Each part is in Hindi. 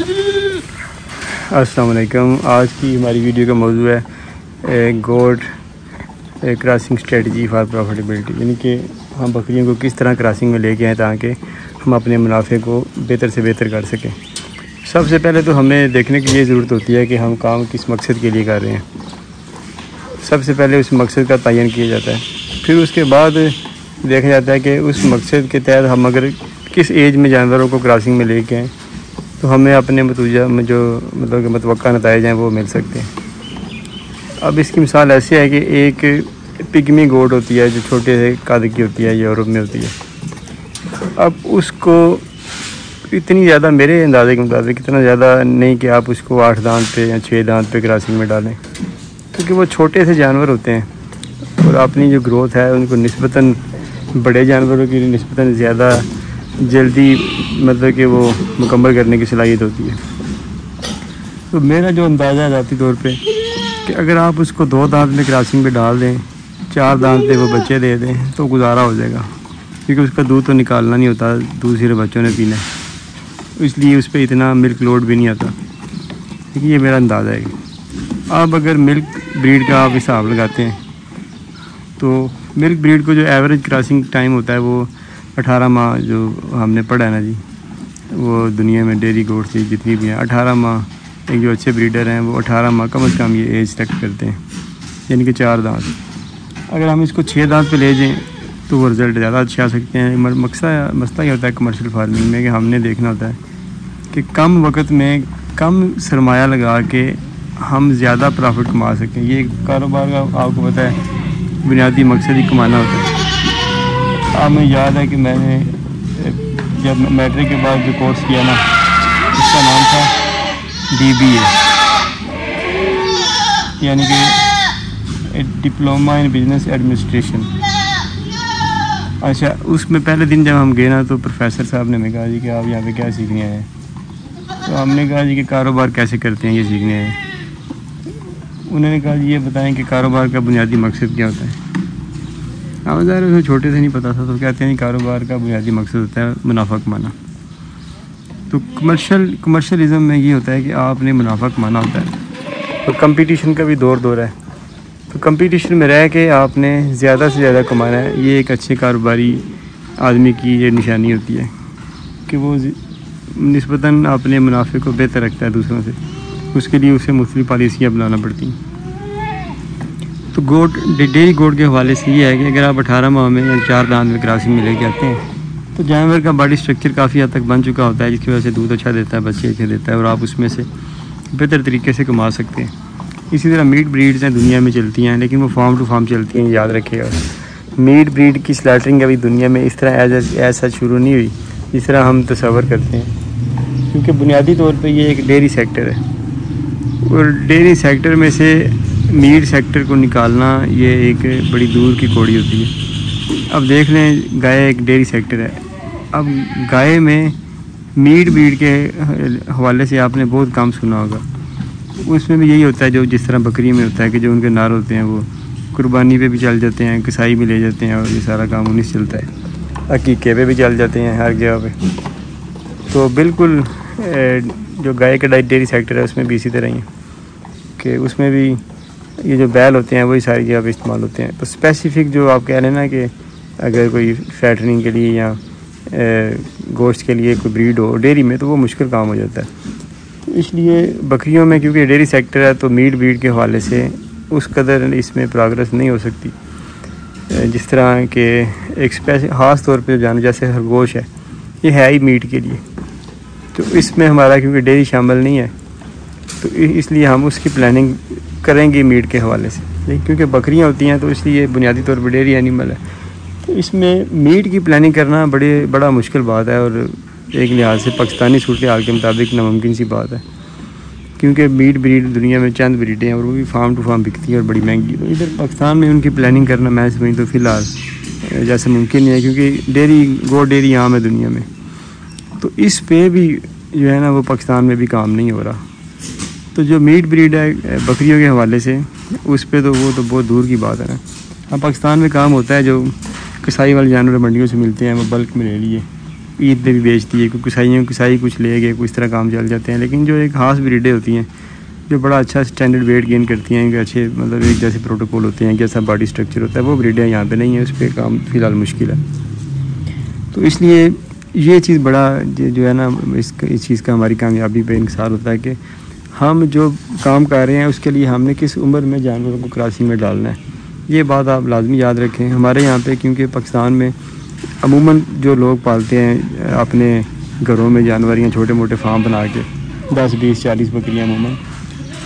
अस्सलाम वालेकुम। आज की हमारी वीडियो का मौजू है गोट क्रॉसिंग स्ट्रेटजी फॉर प्रॉफिटेबिलिटी, यानी कि हम बकरियों को किस तरह क्रॉसिंग में लेके आएँ ताकि हम अपने मुनाफे को बेहतर से बेहतर कर सकें। सबसे पहले तो हमें देखने की ये ज़रूरत होती है कि हम काम किस मकसद के लिए कर रहे हैं। सबसे पहले उस मकसद का तयन किया जाता है, फिर उसके बाद देखा जाता है कि उस मकसद के तहत हम अगर किस एज में जानवरों को क्रॉसिंग में लेके आएँ तो हमें अपने मतूजा में जो मतवक्का नताइज हैं वो मिल सकते हैं। अब इसकी मिसाल ऐसी है कि एक पिग्मी गोट होती है जो छोटे से कद की होती है, यूरोप में होती है। अब उसको इतनी ज़्यादा, मेरे अंदाजे के मुताबिक इतना ज़्यादा नहीं कि आप उसको 8 दांत पे या 6 दांत पे क्रॉसिंग में डालें, क्योंकि वो छोटे से जानवर होते हैं और अपनी जो ग्रोथ है उनको निस्बतन बड़े जानवरों की निस्बतन ज़्यादा जल्दी मतलब कि वो मुकम्मल करने की सलाहियत होती है। तो मेरा जो अंदाज़ा है ज़ाती तौर पे कि अगर आप उसको 2 दांत में क्रॉसिंग पे डाल दें, 4 दांत पे वो बच्चे दे दें तो गुजारा हो जाएगा, क्योंकि उसका दूध तो निकालना नहीं होता, दूसरे बच्चों ने पीना है, इसलिए उस पर इतना मिल्क लोड भी नहीं आता। लेकिन ये मेरा अंदाज़ा है। अब अगर मिल्क ब्रीड का आप हिसाब लगाते हैं तो मिल्क ब्रीड को जो एवरेज क्रॉसिंग टाइम होता है वो 18 माह, जो हमने पढ़ा है ना जी, वो दुनिया में डेयरी गोट से जितनी भी हैं 18 माह, एक जो अच्छे ब्रीडर हैं वो 18 माह कम से कम ये एज सेलेक्ट करते हैं, यानी कि 4 दांत। अगर हम इसको 6 दांत पे ले जाएं तो वो रिज़ल्ट ज़्यादा अच्छे आ सकते हैं। मसला ये होता है कमर्शियल फार्मिंग में कि हमने देखना होता है कि कम वक्त में कम सरमाया लगा के हम ज़्यादा प्रॉफिट कमा सकें। ये कारोबार का आपको पता है बुनियादी मकसद ही कमाना होता है। अब मुझे याद है कि मैंने जब मैट्रिक के बाद जो कोर्स किया ना, उसका नाम था DBA, यानी कि डिप्लोमा इन बिजनेस एडमिनिस्ट्रेशन। अच्छा, उसमें पहले दिन जब हम गए ना तो प्रोफेसर साहब ने हमें कहा जी कि आप यहाँ पे क्या सीखने आए हैं। तो हमने कहा जी कि कारोबार कैसे करते हैं ये सीखने आए हैं। उन्होंने कहा जी ये बताएं कि कारोबार का बुनियादी मकसद क्या होता है। हाँ ज़ाहिर उसमें छोटे से नहीं पता था, तो कहते हैं कारोबार का बुनियादी मकसद होता है मुनाफा कमाना। तो कमर्शलिज़म में ये होता है कि आपने मुनाफा कमाना होता है। तो कंपटीशन का भी दौर है, तो कंपटीशन में रह के आपने ज़्यादा से ज़्यादा कमाना है। ये एक अच्छे कारोबारी आदमी की ये निशानी होती है कि वो निस्बतन अपने मुनाफे को बेहतर रखता है दूसरों से। उसके लिए उसे मुख्तलिफ पॉलिसियाँ बनाना पड़ती हैं। तो डेयरी गोट के हवाले से ये है कि अगर आप 18 माह में या 4 दांत में क्रॉसिंग में लेके आते हैं तो जानवर का बॉडी स्ट्रक्चर काफ़ी हद तक बन चुका होता है, जिसकी वजह से दूध अच्छा देता है, बच्चे अच्छे देता है और आप उसमें से बेहतर तरीके से कमा सकते हैं। इसी तरह मीट ब्रीड्स हैं दुनिया में चलती हैं, लेकिन वो फार्म टू फार्म चलती हैं, याद रखिएगा। मीट ब्रीड की स्लैटरिंग अभी दुनिया में इस तरह ऐसा शुरू नहीं हुई जिस तरह हम तस्वर करते हैं, क्योंकि बुनियादी तौर पर ये एक डेयरी सेक्टर है और डेयरी सेक्टर में से मीट सेक्टर को निकालना ये एक बड़ी दूर की कौड़ी होती है। अब देख लें, गाय एक डेयरी सेक्टर है। अब गाय में मीट ब्रीड के हवाले से आपने बहुत कम सुना होगा। उसमें भी यही होता है जो जिस तरह बकरी में होता है कि जो उनके नार होते हैं वो कुर्बानी पे भी चल जाते हैं, कसाई भी ले जाते हैं और ये सारा काम उन्हीं से चलता है। अकीके पे भी चल जाते हैं हर जगह पे। तो बिल्कुल जो गाय का डेयरी सेक्टर है उसमें भी इसी तरह ही है कि उसमें भी ये जो बैल होते हैं वही सारी जगह पे इस्तेमाल होते हैं। तो स्पेसिफ़िक जो आप कह रहे हैं ना कि अगर कोई फैटनिंग के लिए या गोश्त के लिए कोई ब्रीड हो डेयरी में, तो वो मुश्किल काम हो जाता है। इसलिए बकरियों में क्योंकि डेयरी सेक्टर है तो मीट ब्रीड के हवाले से उस कदर इसमें प्रोग्रेस नहीं हो सकती जिस तरह के एक ख़ास तौर पे जानवर जैसे खरगोश है, ये है ही मीट के लिए। तो इसमें हमारा क्योंकि डेयरी शामिल नहीं है तो इसलिए हम उसकी प्लानिंग करेंगे मीट के हवाले से, लेकिन क्योंकि बकरियां होती हैं तो इसलिए बुनियादी तौर पर डेयरी एनिमल है, तो इसमें मीट की प्लानिंग करना बड़ा मुश्किल बात है और एक लिहाज से पाकिस्तानी सूरत हाल के मुताबिक नामुमकिन सी बात है, क्योंकि मीट ब्रीड दुनिया में चंद ब्रीडें हैं और वो भी फार्म टू फार्म बिकती है और बड़ी महंगी। तो इधर पाकिस्तान में उनकी प्लानिंग करना मैं समझ तो फ़िलहाल जैसे मुमकिन नहीं है, क्योंकि डेयरी आम है दुनिया में। तो इस पे भी जो है ना वो पाकिस्तान में भी काम नहीं हो रहा। तो जो मीट ब्रीड है बकरियों के हवाले से उस पे तो वो तो बहुत दूर की बात है ना। हाँ, पाकिस्तान में काम होता है, जो कसाई वाले जानवर मंडियों से मिलते हैं वो बल्क में ले लिए ईद पे भी बेचती है, कोई कसाई कुछ ले गए, कुछ तरह काम चल जाते हैं। लेकिन जो एक ख़ास ब्रीडें होती हैं जो बड़ा अच्छा स्टैंडर्ड वेट गेन करती हैं, अच्छे मतलब एक जैसे प्रोटोकॉल होते हैं, जैसा बॉडी स्ट्रक्चर होता है, वो ब्रीडें यहाँ पे नहीं है, उस पर काम फ़िलहाल मुश्किल है। तो इसलिए ये चीज़ बड़ा जो है ना, इस चीज़ का हमारी कामयाबी पे इंकसार होता है कि हम जो काम कर रहे हैं उसके लिए हमने किस उम्र में जानवरों को क्रॉसिंग में डालना है। ये बात आप लाजमी याद रखें। हमारे यहाँ पे क्योंकि पाकिस्तान में अमूमन जो लोग पालते हैं अपने घरों में जानवर या छोटे मोटे फार्म बना के 10, 20, 40 बकरियाँ अमूमन,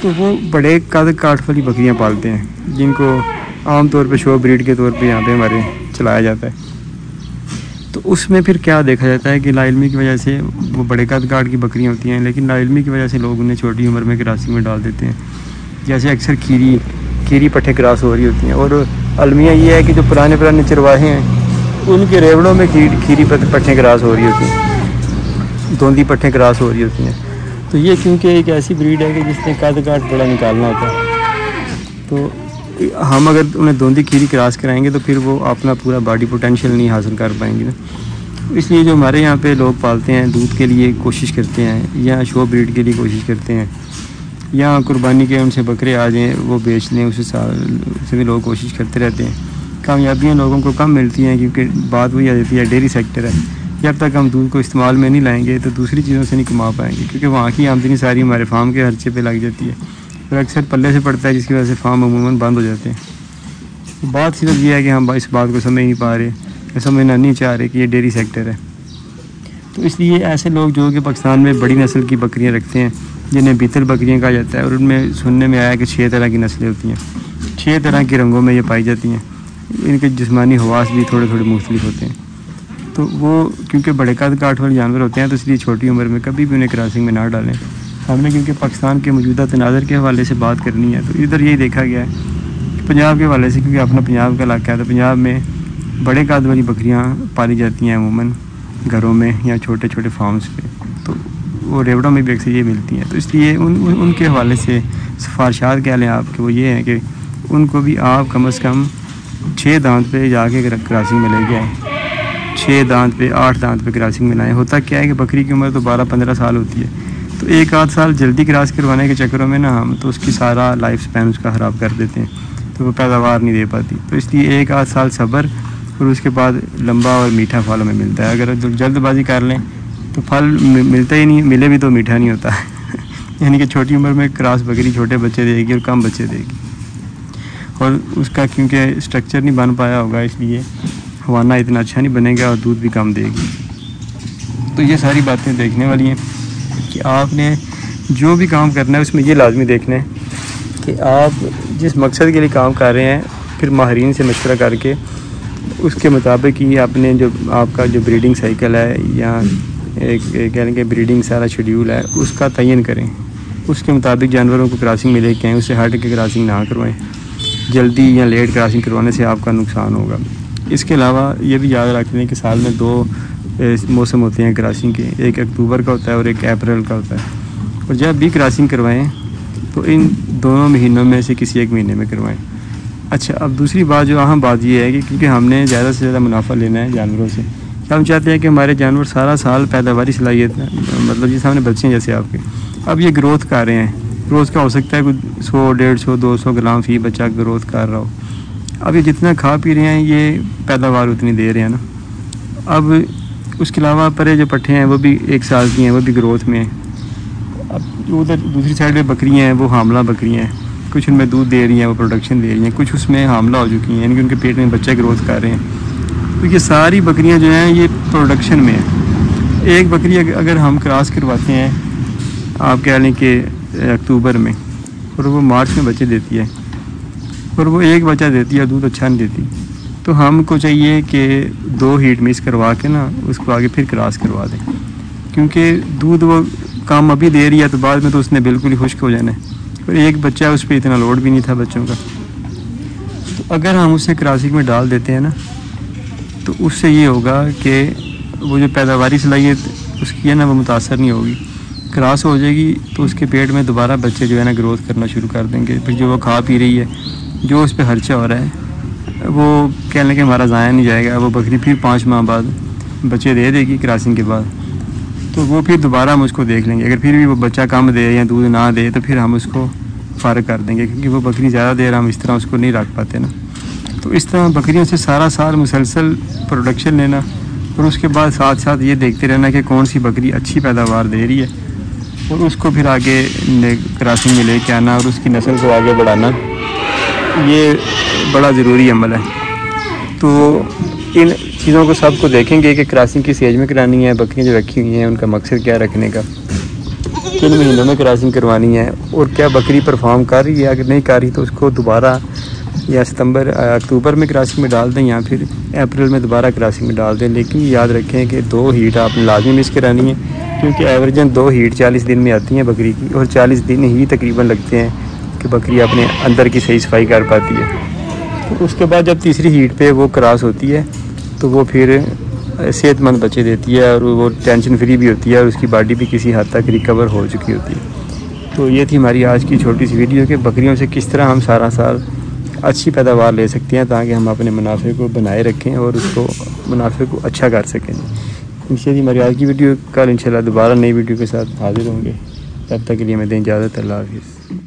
तो वो बड़े कद काठ वाली बकरियाँ पालते हैं जिनको आम तौर पे शो ब्रीड के तौर पे यहाँ पे हमारे चलाया जाता है। तो उसमें फिर क्या देखा जाता है कि लाइलमी की वजह से वो बड़े कद काठ की बकरियाँ होती हैं, लेकिन लाइलमी की वजह से लोग उन्हें छोटी उम्र में क्रॉसिंग में डाल देते हैं। जैसे अक्सर खीरी पट्ठे क्रॉस हो रही होती हैं, और अलमिया ये है कि जो पुराने चरवाहे हैं उनके रेवड़ों में खीरी पट्ठे क्रॉस हो रही होती हैं, धोंदी पट्ठे क्रॉस हो रही होती हैं। तो ये क्योंकि एक ऐसी ब्रीड है कि जिसने कद काठ बड़ा निकालना होता है, तो हम अगर उन्हें धोंदी खीरी क्रॉस कराएंगे तो फिर वो अपना पूरा बॉडी पोटेंशियल नहीं हासिल कर पाएंगे ना। इसलिए जो हमारे यहाँ पे लोग पालते हैं, दूध के लिए कोशिश करते हैं या शो ब्रीड के लिए कोशिश करते हैं या कुर्बानी के उनसे बकरे आ जाएँ वो बेच लें, उससे भी लोग कोशिश करते रहते हैं। कामयाबियाँ लोगों को कम मिलती हैं क्योंकि बात वही आ जाती है, डेयरी सेक्टर है। जब तक हम दूध को इस्तेमाल में नहीं लाएंगे तो दूसरी चीज़ों से नहीं कमा पाएंगे, क्योंकि वहाँ की आमदनी सारी हमारे फार्म के खर्चे पे लग जाती है और अक्सर पल्ले से पड़ता है, जिसकी वजह से फार्म अमूमन बंद हो जाते हैं। तो बात सिर्फ ये है कि हम इस बात को समझ नहीं पा रहे, समझना नहीं चाह रहे कि ये डेयरी सेक्टर है। तो इसलिए ऐसे लोग जो कि पाकिस्तान में बड़ी नस्ल की बकरियाँ रखते हैं, जिन्हें बीतल बकरियाँ कहा जाता है, और उनमें सुनने में आया कि 6 तरह की नस्लें होती हैं, 6 तरह के रंगों में ये पाई जाती हैं। इनके जिस्मानी हवास भी थोड़े मुख्तलिफ होते हैं। तो वो क्योंकि बड़े कद काठ वाले जानवर होते हैं, तो इसलिए छोटी उम्र में कभी भी उन्हें क्रॉसिंग में ना डालें। हमने क्योंकि पाकिस्तान के मौजूदा तनाज़र के हवाले से बात करनी है, तो इधर यही देखा गया है कि पंजाब के हवाले से, क्योंकि अपना पंजाब का इलाका है, तो पंजाब में बड़े कद वाली बकरियाँ पाली जाती हैं अमूमन घरों में या छोटे छोटे फार्म्स पे, तो वो रेवड़ों में भी अक्सर ये मिलती हैं। तो इसलिए उनके हवाले से सिफारिशात क्या लें आपके, वो ये हैं कि उनको भी आप कम से कम 6 दांत पे जाके क्रॉसिंग में ले गए, 6 दांत पे 8 दांत पे क्रॉसिंग में लाएँ। होता क्या है कि बकरी की उम्र तो 12-15 साल होती है, तो 1-8 साल जल्दी क्रॉस करवाने के चक्करों में ना हम तो उसकी सारा लाइफ स्पैन उसका ख़राब कर देते हैं, तो वो पैदावार नहीं दे पाती। तो इसलिए 1-8 साल सब्र, और उसके बाद लंबा और मीठा फल हमें मिलता है। अगर जल्दबाजी कर लें तो फल मिलता ही नहीं, मिले भी तो मीठा नहीं होता है। यानी कि छोटी उम्र में क्रॉस बकरी छोटे बच्चे देगी और कम बच्चे देगी, और उसका क्योंकि स्ट्रक्चर नहीं बन पाया होगा, इसलिए हवाना इतना अच्छा नहीं बनेगा और दूध भी कम देगी। तो ये सारी बातें देखने वाली हैं कि आपने जो भी काम करना है उसमें ये लाजमी देखना है कि आप जिस मकसद के लिए काम कर रहे हैं, फिर माहिरीन से मशवरा करके उसके मुताबिक ही आपने जो आपका जो ब्रीडिंग साइकिल है या एक कह लें कि ब्रीडिंग सारा शेड्यूल है उसका तयन करें। उसके मुताबिक जानवरों को क्रॉसिंग में लेके आएँ, उससे हट के क्रॉसिंग ना करवाएं। जल्दी या लेट क्रॉसिंग करवाने से आपका नुकसान होगा। इसके अलावा ये भी याद रख लें कि साल में 2 मौसम होते हैं क्रॉसिंग के, एक अक्टूबर का होता है और एक अप्रैल का होता है। और जब भी क्रॉसिंग करवाएं तो इन दोनों महीनों में से किसी एक महीने में करवाएं। अच्छा, अब दूसरी बात जो अहम बात ये है कि क्योंकि हमने ज़्यादा से ज़्यादा मुनाफा लेना है जानवरों से, तो हम चाहते हैं कि हमारे जानवर सारा साल पैदावारी सलाहियत, मतलब जिस सामने बच्चे हैं जैसे आपके, अब ये ग्रोथ कर रहे हैं। ग्रोथ का हो सकता है कुछ 100, 150, 200 ग्राम फी बच्चा ग्रोथ कर रहा हो। अब ये जितना खा पी रहे हैं ये पैदावार उतनी दे रहे हैं ना। अब उसके अलावा परे जो पट्ठे हैं वो भी 1 साल की हैं, वो भी ग्रोथ में हैं। अब उधर दूसरी साइड पे बकरियां हैं, वो हामला बकरियां हैं, कुछ उनमें दूध दे रही हैं, वो प्रोडक्शन दे रही हैं, कुछ उसमें हामला हो चुकी हैं, यानी कि उनके पेट में बच्चे ग्रोथ कर रहे हैं। तो ये सारी बकरियां जो हैं ये प्रोडक्शन में हैं। एक बकरी अगर हम क्रॉस करवाते हैं, आप कह लें कि अक्टूबर में, और वो मार्च में बच्चे देती है, और वो एक बच्चा देती है, दूध अच्छा नहीं देती, तो हमको चाहिए कि 2 हीट मिस करवा के ना उसको आगे फिर क्रॉस करवा दें, क्योंकि दूध वो काम अभी दे रही है तो बाद में तो उसने बिल्कुल ही खुश्क हो जाना है। और एक बच्चा उस पर इतना लोड भी नहीं था बच्चों का। तो अगर हम उसे क्रॉसिंग में डाल देते हैं ना, तो उससे ये होगा कि वो जो पैदावारी सलाहियत उसकी है ना वो मुतासर नहीं होगी। क्रॉस हो जाएगी तो उसके पेट में दोबारा बच्चे जो है ना ग्रोथ करना शुरू कर देंगे। फिर जो वो खा पी रही है, जो उस पर खर्चा हो रहा है, वो कह लें कि हमारा ज़ाया नहीं जाएगा। वो बकरी फिर 5 माह बाद बच्चे दे देगी क्रॉसिंग के बाद, तो वो फिर दोबारा हम उसको देख लेंगे। अगर फिर भी वो बच्चा कम दे या दूध ना दे तो फिर हम उसको फ़र्क कर देंगे, क्योंकि वो बकरी ज़्यादा देर हम इस तरह उसको नहीं रख पाते ना। तो इस तरह बकरियों से सारा साल मुसलसल प्रोडक्शन लेना और उसके बाद साथ साथ ये देखते रहना कि कौन सी बकरी अच्छी पैदावार दे रही है और उसको फिर आगे क्रॉसिंग में लेके आना और उसकी नस्ल को आगे बढ़ाना, ये बड़ा ज़रूरी अमल है। तो इन चीज़ों को सबको देखेंगे कि क्रॉसिंग किस एज में करानी है, बकरियाँ जो रखी हुई हैं उनका मकसद क्या रखने का, किन महीनों में क्रॉसिंग करवानी है और क्या बकरी परफॉर्म कर रही है। अगर नहीं कर रही तो उसको दोबारा या अक्टूबर में क्रॉसिंग में डाल दें या फिर अप्रैल में दोबारा क्रॉसिंग में डाल दें। लेकिन याद रखें कि 2 हीट आपने लाजमी मिस करानी है, क्योंकि एवरेजन 2 हीट 40 दिन में आती हैं बकरी की, और 40 दिन ही तकरीबन लगते हैं कि बकरी अपने अंदर की सही सफाई कर पाती है। तो उसके बाद जब तीसरी हीट पे वो क्रॉस होती है तो वो फिर सेहतमंद बच्चे देती है और वो टेंशन फ्री भी होती है और उसकी बॉडी भी किसी हद तक रिकवर हो चुकी होती है। तो ये थी हमारी आज की छोटी सी वीडियो कि बकरियों से किस तरह हम सारा साल अच्छी पैदावार ले सकते हैं ताकि हम अपने मुनाफे को बनाए रखें और उसको मुनाफे को अच्छा कर सकें। इंशाअल्लाह हमारी आज की वीडियो, कल इंशाअल्लाह दोबारा नई वीडियो के साथ हाजिर होंगे। तब तक के लिए मैं दें इजाज़त। अल्लाह हाफ़िज़।